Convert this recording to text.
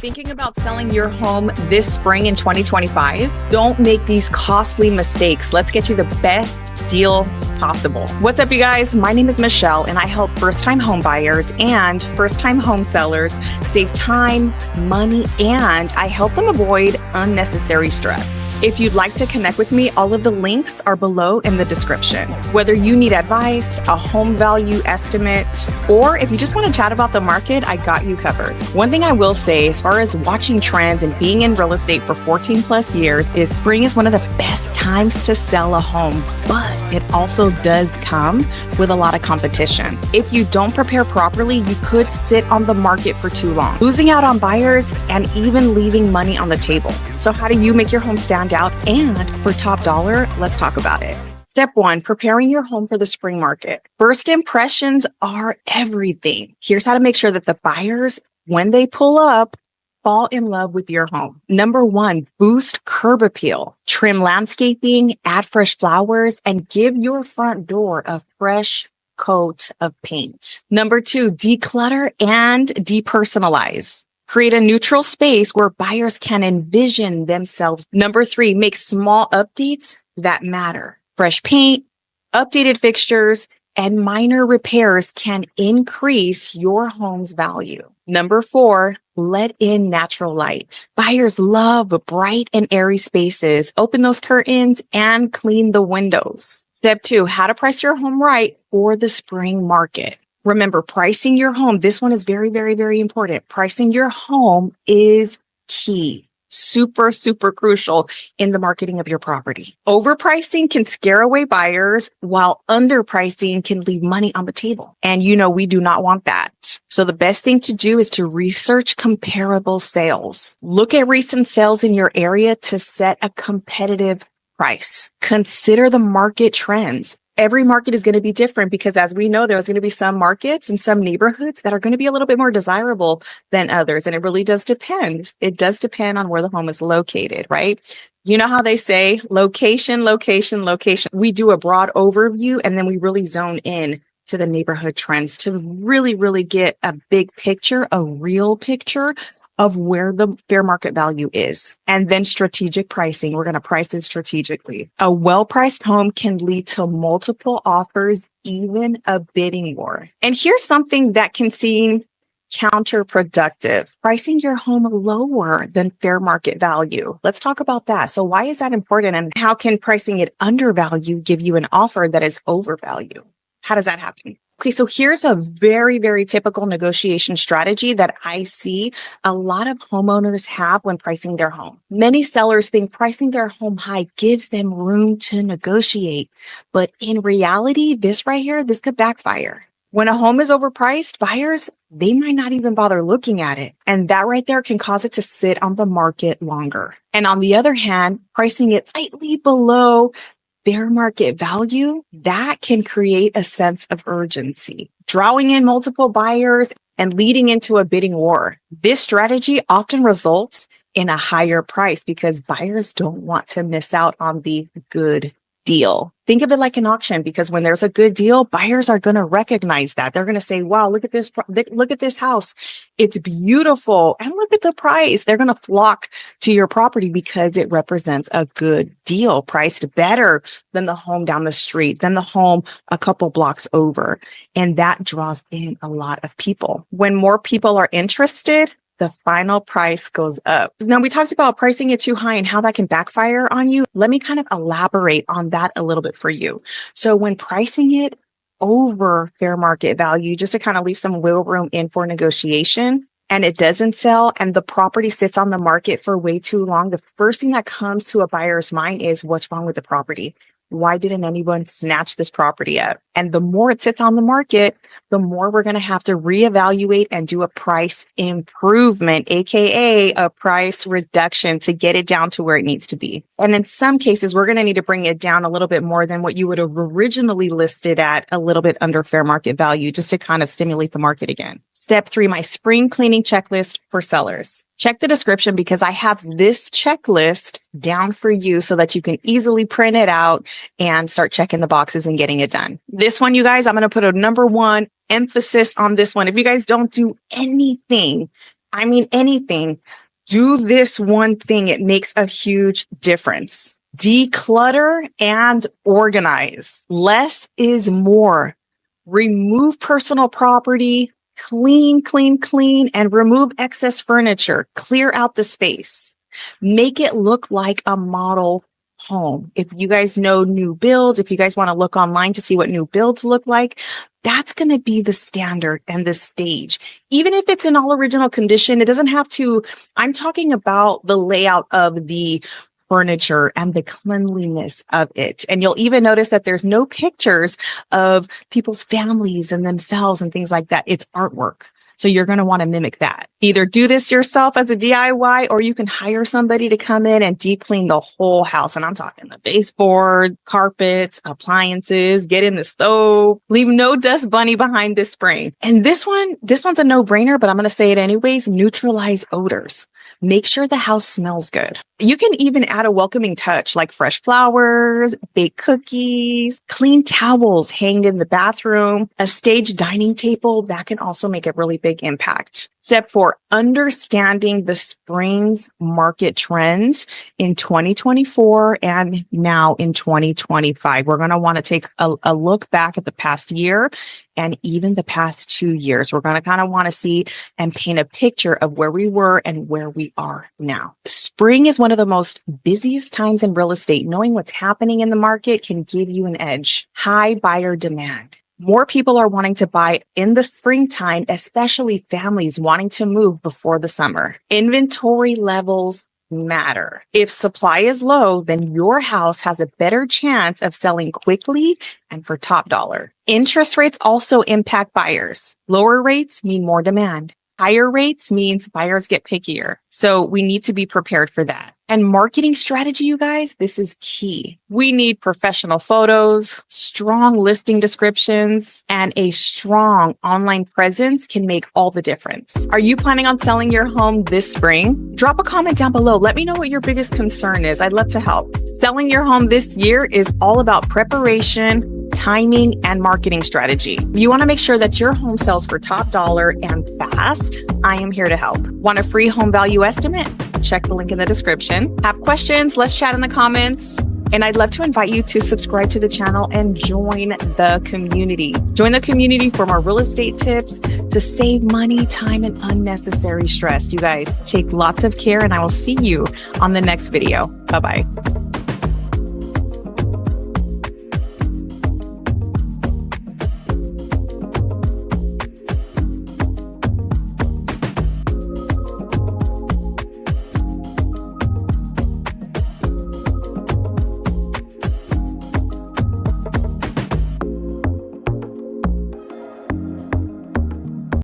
Thinking about selling your home this spring in 2025? Don't make these costly mistakes. Let's get you the best deal possible. What's up, you guys? My name is Michelle, and I help first-time home buyers and first-time home sellers save time, money, and I help them avoid unnecessary stress. If you'd like to connect with me, all of the links are below in the description. Whether you need advice, a home value estimate, or if you just want to chat about the market, I got you covered. One thing I will say, as far as watching trends and being in real estate for 14 plus years, is spring is one of the best times to sell a home, but it also does come with a lot of competition. If you don't prepare properly, you could sit on the market for too long, losing out on buyers and even leaving money on the table. So how do you make your home stand out? And for top dollar, let's talk about it. Step 1, preparing your home for the spring market. First impressions are everything. Here's how to make sure that the buyers, when they pull up, fall in love with your home. Number 1, boost curb appeal. Trim landscaping, add fresh flowers, and give your front door a fresh coat of paint. Number 2, declutter and depersonalize. Create a neutral space where buyers can envision themselves. Number 3, make small updates that matter. Fresh paint, updated fixtures, and minor repairs can increase your home's value. Number 4, let in natural light. Buyers love bright and airy spaces. Open those curtains and clean the windows. Step 2, how to price your home right for the spring market. Remember, pricing your home, this one is very, very, very important. Pricing your home is key. Super, super crucial in the marketing of your property. Overpricing can scare away buyers, while underpricing can leave money on the table. And we do not want that. So the best thing to do is to research comparable sales. Look at recent sales in your area to set a competitive price. Consider the market trends. Every market is going to be different because, as we know, there's going to be some markets and some neighborhoods that are going to be a little bit more desirable than others. And it really does depend. It does depend on where the home is located, right? You know how they say location, location, location. We do a broad overview and then we really zone in to the neighborhood trends to really, really get a big picture, a real picture of where the fair market value is. And then strategic pricing. We're going to price it strategically. A well-priced home can lead to multiple offers, even a bidding war. And here's something that can seem counterproductive. Pricing your home lower than fair market value. Let's talk about that. So why is that important? And how can pricing it undervalue give you an offer that is overvalue? How does that happen? Okay, so here's a very, very typical negotiation strategy that I see a lot of homeowners have when pricing their home. Many sellers think pricing their home high gives them room to negotiate. But in reality, this right here, this could backfire. When a home is overpriced, buyers, they might not even bother looking at it. And that right there can cause it to sit on the market longer. And on the other hand, pricing it slightly below fair market value, that can create a sense of urgency, drawing in multiple buyers and leading into a bidding war. This strategy often results in a higher price because buyers don't want to miss out on the good deal. Think of it like an auction, because when there's a good deal, buyers are going to recognize that. They're going to say, wow, look at this house. It's beautiful. And look at the price. They're going to flock to your property because it represents a good deal, priced better than the home down the street, than the home a couple blocks over. And that draws in a lot of people. When more people are interested, the final price goes up. Now, we talked about pricing it too high and how that can backfire on you. Let me kind of elaborate on that a little bit for you. So when pricing it over fair market value, just to kind of leave some wiggle room in for negotiation, and it doesn't sell and the property sits on the market for way too long, the first thing that comes to a buyer's mind is, what's wrong with the property? Why didn't anyone snatch this property up? And the more it sits on the market, the more we're going to have to reevaluate and do a price improvement, aka a price reduction, to get it down to where it needs to be. And in some cases, we're going to need to bring it down a little bit more than what you would have originally listed at, a little bit under fair market value, just to kind of stimulate the market again. Step 3, my spring cleaning checklist for sellers. Check the description because I have this checklist down for you so that you can easily print it out and start checking the boxes and getting it done. This one, you guys, I'm going to put a number 1 emphasis on this one. If you guys don't do anything I mean, anything. Do this one thing. It makes a huge difference. Declutter and organize. Less is more. Remove personal property, clean, and remove excess furniture. Clear out the space. Make it look like a model home. If you guys know new builds, if you guys want to look online to see what new builds look like, that's going to be the standard and the stage. Even if it's in all original condition, it doesn't have to. I'm talking about the layout of the furniture and the cleanliness of it. And you'll even notice that there's no pictures of people's families and themselves and things like that. It's artwork. So you're going to want to mimic that. Either do this yourself as a DIY, or you can hire somebody to come in and deep clean the whole house. And I'm talking the baseboard, carpets, appliances, get in the stove, leave no dust bunny behind this spring. And this one's a no-brainer, but I'm going to say it anyways. Neutralize odors. Make sure the house smells good. You can even add a welcoming touch like fresh flowers, baked cookies, clean towels hanged in the bathroom, a staged dining table. That can also make a really big impact. Step 4, understanding the spring's market trends in 2024 and now in 2025. We're going to want to take a look back at the past year and even the past 2 years. We're going to kind of want to see and paint a picture of where we were and where we are now. Spring is one of the most busiest times in real estate. Knowing what's happening in the market can give you an edge. High buyer demand. More people are wanting to buy in the springtime, especially families wanting to move before the summer. Inventory levels matter. If supply is low, then your house has a better chance of selling quickly and for top dollar. Interest rates also impact buyers. Lower rates mean more demand. Higher rates means buyers get pickier. So we need to be prepared for that. And marketing strategy, you guys, this is key. We need professional photos, strong listing descriptions, and a strong online presence can make all the difference. Are you planning on selling your home this spring? Drop a comment down below. Let me know what your biggest concern is. I'd love to help. Selling your home this year is all about preparation, timing, and marketing strategy. You want to make sure that your home sells for top dollar and fast. I am here to help. Want a free home value estimate? Check the link in the description. Have questions? Let's chat in the comments. And I'd love to invite you to subscribe to the channel and join the community. Join the community for more real estate tips to save money, time, and unnecessary stress. You guys take lots of care, and I will see you on the next video. Bye-bye.